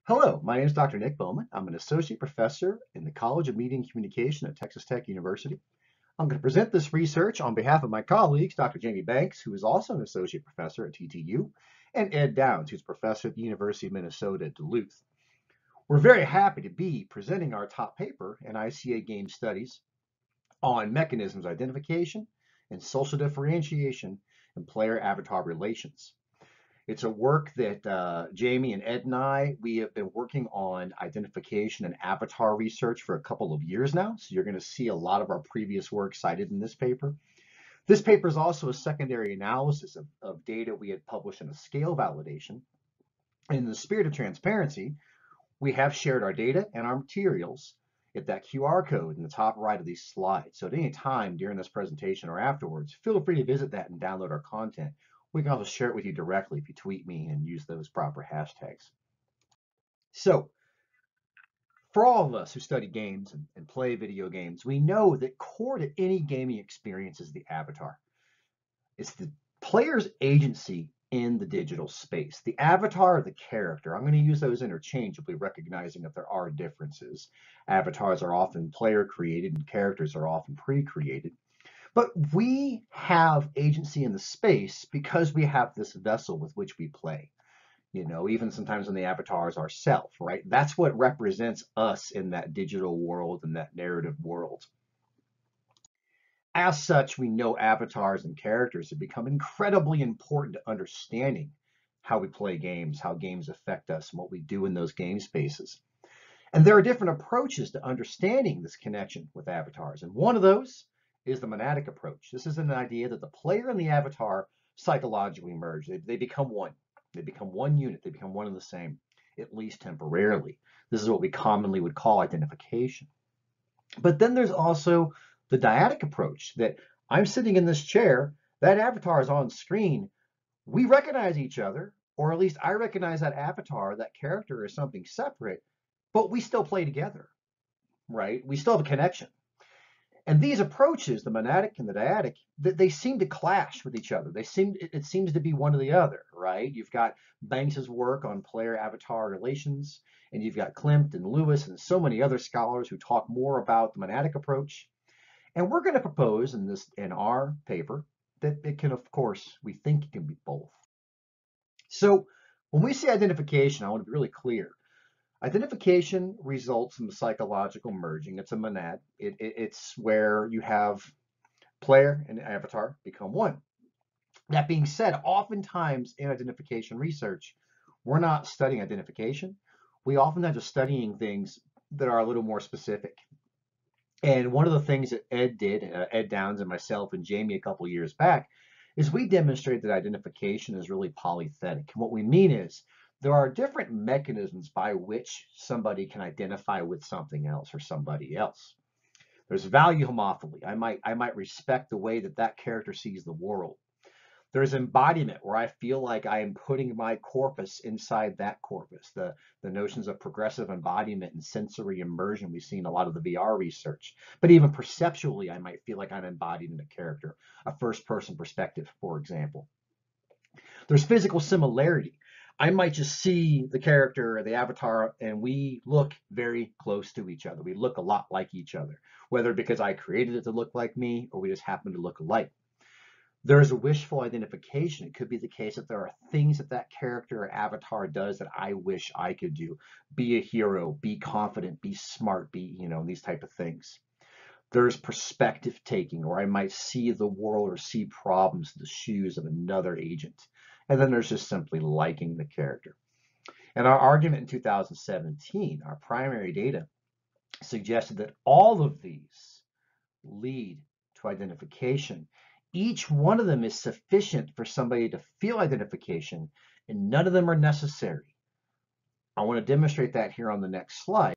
Hello, my name is Dr. Nick Bowman. I'm an associate professor in the College of Media and Communication at Texas Tech University. I'm going to present this research on behalf of my colleagues, Dr. Jamie Banks, who is also an associate professor at TTU, and Ed Downs, who's a professor at the University of Minnesota at Duluth. We're very happy to be presenting our top paper in ICA Game Studies on mechanisms of identification and social differentiation in player-avatar relations. It's a work that Jamie and Ed and we have been working on identification and avatar research for a couple of years now. So you're going to see a lot of our previous work cited in this paper. This paper is also a secondary analysis of data we had published in a scale validation. In the spirit of transparency, we have shared our data and our materials at that QR code in the top right of these slides. So at any time during this presentation or afterwards, feel free to visit that and download our content. We can also share it with you directly if you tweet me and use those proper hashtags. So for all of us who study games and play video games, we know that core to any gaming experience is the avatar. It's the player's agency in the digital space. The avatar or the character, I'm going to use those interchangeably, recognizing that there are differences. Avatars are often player created and characters are often pre-created. But we have agency in the space because we have this vessel with which we play. You know, even sometimes when the avatar is ourself, right? That's what represents us in that digital world and that narrative world. As such, we know avatars and characters have become incredibly important to understanding how we play games, how games affect us, and what we do in those game spaces. And there are different approaches to understanding this connection with avatars. And one of those is the Monadic Approach. This is an idea that the player and the avatar psychologically merge. They become one. They become one unit. They become one and the same, at least temporarily. This is what we commonly would call identification. But then there's also the dyadic approach, that I'm sitting in this chair, that avatar is on screen, we recognize each other, or at least I recognize that avatar, that character as something separate, but we still play together, right? We still have a connection. And these approaches, the monadic and the dyadic, they seem to clash with each other. It seems to be one or the other, right? You've got Banks's work on player-avatar relations, and you've got Klimt and Lewis and so many other scholars who talk more about the monadic approach. And we're going to propose in our paper that it can, of course, we think it can be both. So when we say identification, I want to be really clear. Identification results from the psychological merging. It's a monad. It's where you have player and avatar become one. That being said, oftentimes in identification research, we're not studying identification. We oftentimes are studying things that are a little more specific. And one of the things that Ed did, Ed Downs and myself and Jamie a couple of years back, is we demonstrated that identification is really polythetic. And what we mean is there are different mechanisms by which somebody can identify with something else or somebody else. There's value homophily. I might respect the way that that character sees the world. There's embodiment, where I feel like I am putting my corpus inside that corpus. The notions of progressive embodiment and sensory immersion, we've seen a lot of the VR research. But even perceptually, I might feel like I'm embodied in a character, a first-person perspective, for example. There's physical similarity. I might just see the character, the avatar, and we look very close to each other. We look a lot like each other, whether because I created it to look like me or we just happen to look alike. There's a wishful identification. It could be the case that there are things that that character or avatar does that I wish I could do. Be a hero, be confident, be smart, be, these type of things. There's perspective taking, or I might see the world or see problems in the shoes of another agent. And then there's just simply liking the character. And our argument in 2017, our primary data, suggested that all of these lead to identification. Each one of them is sufficient for somebody to feel identification, and none of them are necessary. I want to demonstrate that here on the next slide.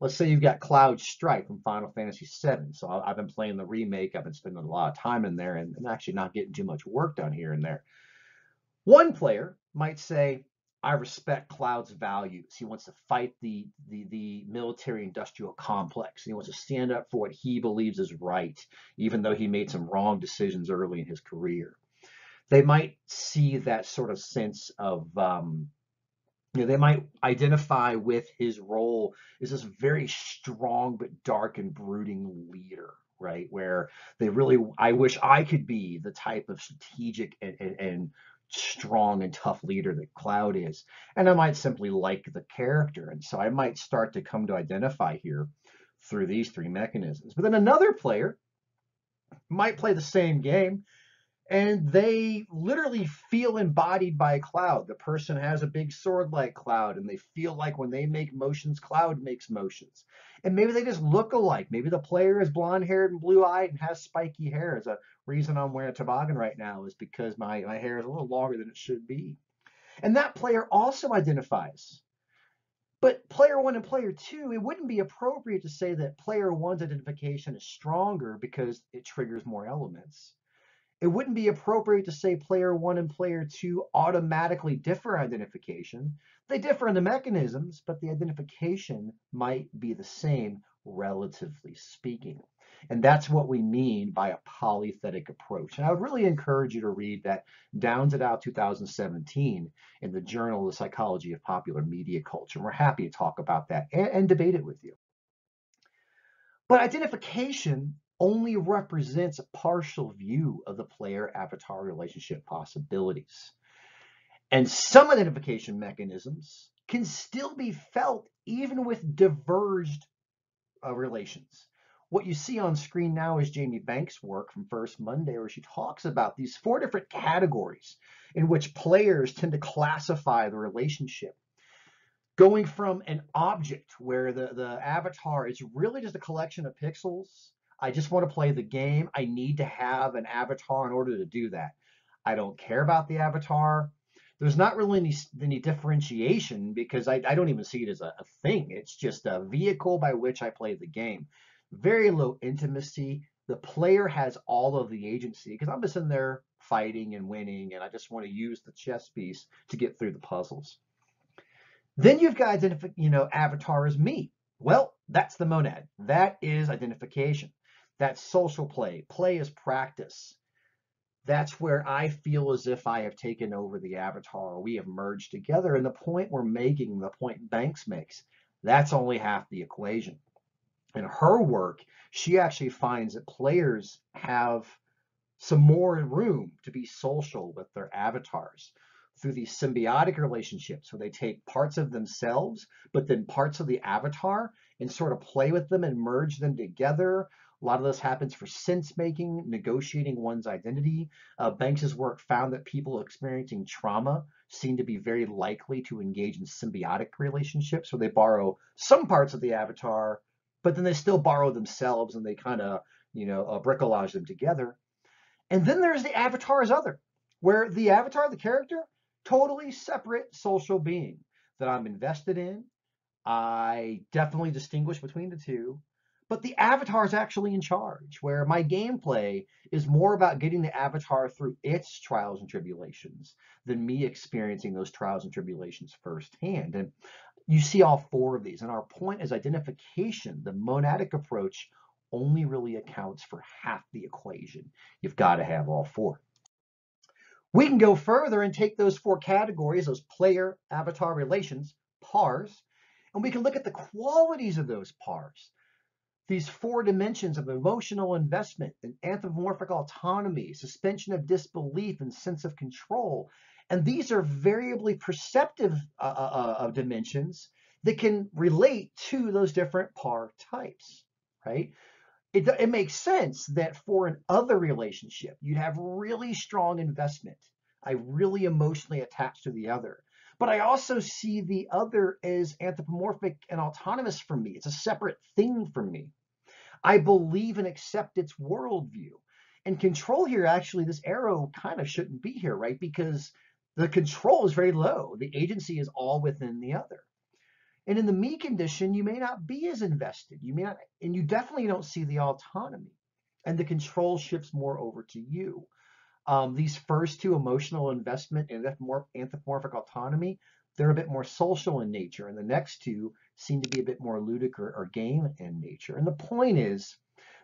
Let's say you've got Cloud Strife from Final Fantasy VII. So I've been playing the remake. I've been spending a lot of time in there and actually not getting too much work done here and there. One player might say, I respect Cloud's values. He wants to fight the military-industrial complex. He wants to stand up for what he believes is right, even though he made some wrong decisions early in his career. They might see that sort of sense of They might identify with his role as this very strong but dark and brooding leader, right? Where they really, I wish I could be the type of strategic and strong and tough leader that Cloud is. And I might simply like the character. And so I might start to come to identify here through these three mechanisms. But then another player might play the same game and they literally feel embodied by Cloud. The person has a big sword like Cloud, and they feel like when they make motions, Cloud makes motions. And maybe they just look alike. Maybe the player is blonde haired and blue eyed and has spiky hair. As a reason I'm wearing a toboggan right now is because my hair is a little longer than it should be. And that player also identifies. But player one and player two, it wouldn't be appropriate to say that player one's identification is stronger because it triggers more elements. It wouldn't be appropriate to say player one and player two automatically differ identification. They differ in the mechanisms, but the identification might be the same, relatively speaking. And that's what we mean by a polythetic approach. And I would really encourage you to read that Downs et al. 2017 in the Journal of the Psychology of Popular Media Culture. And we're happy to talk about that and debate it with you. But identification only represents a partial view of the player-avatar relationship possibilities. And some identification mechanisms can still be felt even with diverged relations. What you see on screen now is Jamie Banks' work from First Monday, where she talks about these 4 different categories in which players tend to classify the relationship. Going from an object where the avatar is really just a collection of pixels. I just want to play the game. I need to have an avatar in order to do that. I don't care about the avatar. There's not really any differentiation because I don't even see it as a thing. It's just a vehicle by which I play the game. Very low intimacy. The player has all of the agency because I'm just in there fighting and winning, and I just want to use the chess piece to get through the puzzles. Then you've got avatar as me. Well, that's the monad. That is identification. That's social play. Play is practice. That's where I feel as if I have taken over the avatar. We have merged together. And the point we're making, the point Banks makes, that's only half the equation. In her work, she actually finds that players have some more room to be social with their avatars through these symbiotic relationships where they take parts of themselves, but then parts of the avatar and sort of play with them and merge them together. A lot of this happens for sense making, negotiating one's identity. Banks's work found that people experiencing trauma seem to be very likely to engage in symbiotic relationships where they borrow some parts of the avatar, but then they still borrow themselves and they kind of, bricolage them together. And then there's the avatar as other, where the avatar, the character, totally separate social being that I'm invested in. I definitely distinguish between the two. But the avatar is actually in charge, where my gameplay is more about getting the avatar through its trials and tribulations than me experiencing those trials and tribulations firsthand. And you see all 4 of these. And our point is identification. The monadic approach only really accounts for half the equation. You've got to have all 4. We can go further and take those 4 categories, those player-avatar relations, pars, and we can look at the qualities of those pars. These 4 dimensions of emotional investment and anthropomorphic autonomy, suspension of disbelief, and sense of control. And these are variably perceptive dimensions that can relate to those different par types, right? It makes sense that for an other relationship, you'd have really strong investment. I really emotionally attached to the other. But I also see the other as anthropomorphic and autonomous from me. It's a separate thing from me. I believe and accept its worldview. And control here, actually, this arrow kind of shouldn't be here, right? Because the control is very low. The agency is all within the other. And in the me condition, you may not be as invested. You may not, and you definitely don't see the autonomy. And the control shifts more over to you. These first 2, emotional investment and anthropomorphic autonomy, they're a bit more social in nature. And the next 2 seem to be a bit more ludic or game in nature. And the point is,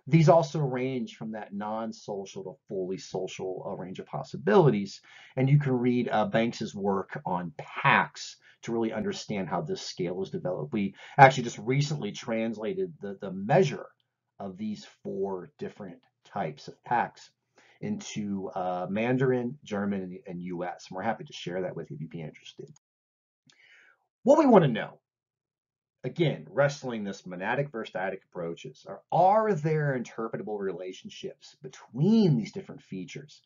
these also range from that non-social to fully social range of possibilities. And you can read Banks's work on packs to really understand how this scale is developed. We actually just recently translated the measure of these 4 different types of packs into Mandarin, German, and US. And we're happy to share that with you if you'd be interested. What we want to know, again, wrestling this monadic versus dyadic approaches, are there interpretable relationships between these different features?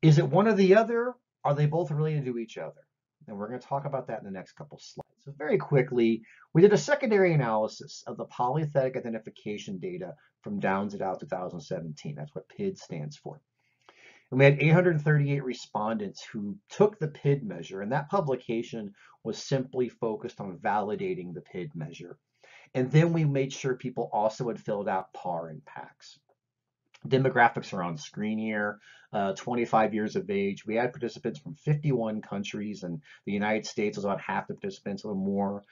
Is it one or the other? Are they both related to each other? And we're going to talk about that in the next couple slides. So very quickly, we did a secondary analysis of the polythetic identification data from Downs et al. 2017. That's what PID stands for. And we had 838 respondents who took the PID measure, and that publication was simply focused on validating the PID measure. And then we made sure people also had filled out PAR and PACS. Demographics are on screen here, 25 years of age. We had participants from 51 countries, and the United States was about half the participants, a little more.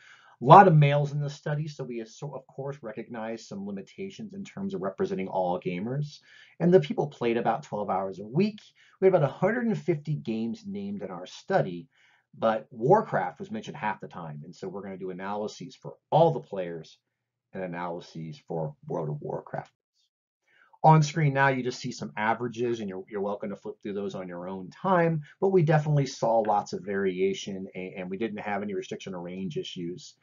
A lot of males in the study, so we of course recognize some limitations in terms of representing all gamers. And the people played about 12 hours a week. We had about 150 games named in our study, but Warcraft was mentioned half the time. And so we're going to do analyses for all the players and analyses for World of Warcraft. On screen now, you just see some averages, and you're welcome to flip through those on your own time, but we definitely saw lots of variation, and we didn't have any restriction or range issues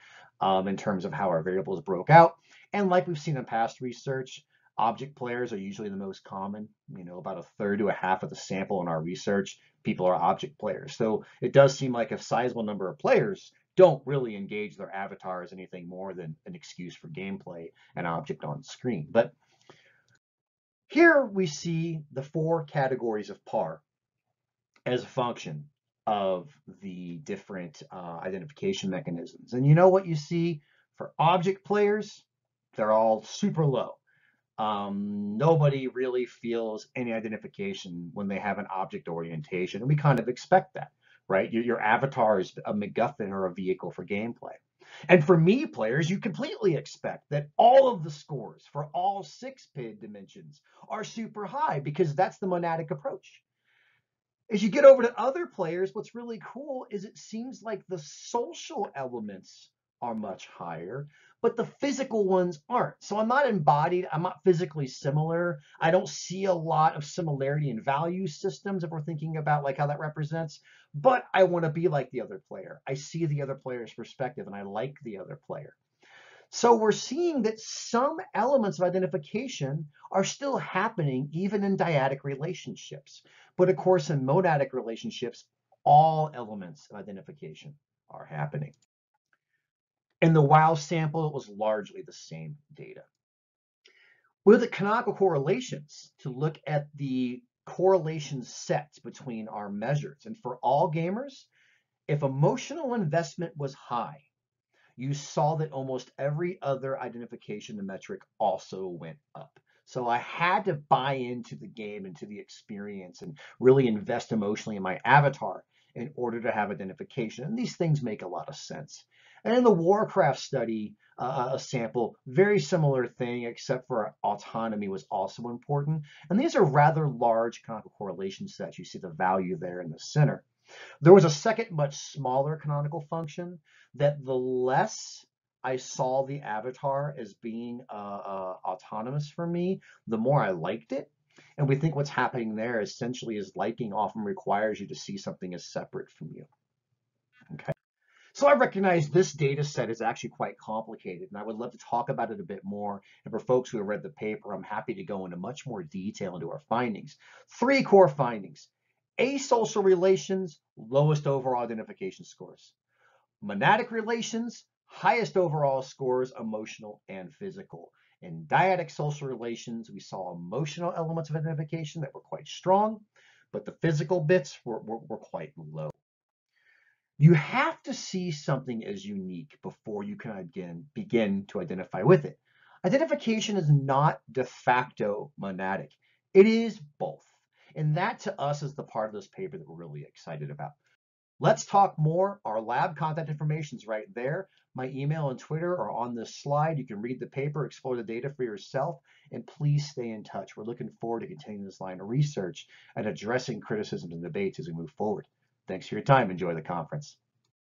in terms of how our variables broke out. And like we've seen in past research, object players are usually the most common. About a third to a half of the sample in our research, people are object players. So it does seem like a sizable number of players don't really engage their avatar as anything more than an excuse for gameplay, an object on screen. But here we see the 4 categories of PAR as a function of the different identification mechanisms. And you know what you see for object players? They're all super low. Nobody really feels any identification when they have an object orientation, and we kind of expect that, right? Your avatar is a MacGuffin or a vehicle for gameplay. And for me players, you completely expect that all of the scores for all 6 PID dimensions are super high, because that's the monadic approach. As you get over to other players, what's really cool is it seems like the social elements are much higher, but the physical ones aren't. So I'm not embodied, I'm not physically similar. I don't see a lot of similarity in value systems if we're thinking about like how that represents, but I want to be like the other player. I see the other player's perspective and I like the other player. So we're seeing that some elements of identification are still happening even in dyadic relationships. But of course, in monadic relationships, all elements of identification are happening. In the WOW sample, it was largely the same data. We looked at canonical correlations to look at the correlation sets between our measures. And for all gamers, if emotional investment was high, you saw that almost every other identification metric also went up. So I had to buy into the game, into the experience, and really invest emotionally in my avatar in order to have identification. And these things make a lot of sense. And in the Warcraft study, a sample, very similar thing, except for autonomy was also important. And these are rather large canonical correlation sets. You see the value there in the center. There was a second, much smaller canonical function that the less I saw the avatar as being autonomous for me, the more I liked it. And we think what's happening there essentially is liking often requires you to see something as separate from you. Okay. So I recognize this data set is actually quite complicated, and I would love to talk about it a bit more. And for folks who have read the paper, I'm happy to go into much more detail into our findings. 3 core findings. Asocial relations, lowest overall identification scores. Monadic relations, highest overall scores, emotional and physical. In dyadic social relations, we saw emotional elements of identification that were quite strong, but the physical bits were quite low. You have to see something as unique before you can again begin to identify with it. Identification is not de facto monadic. It is both. And that to us is the part of this paper that we're really excited about. Let's talk more. Our lab contact information is right there. My email and Twitter are on this slide. You can read the paper, explore the data for yourself, and please stay in touch. We're looking forward to continuing this line of research and addressing criticisms and debates as we move forward. Thanks for your time. Enjoy the conference.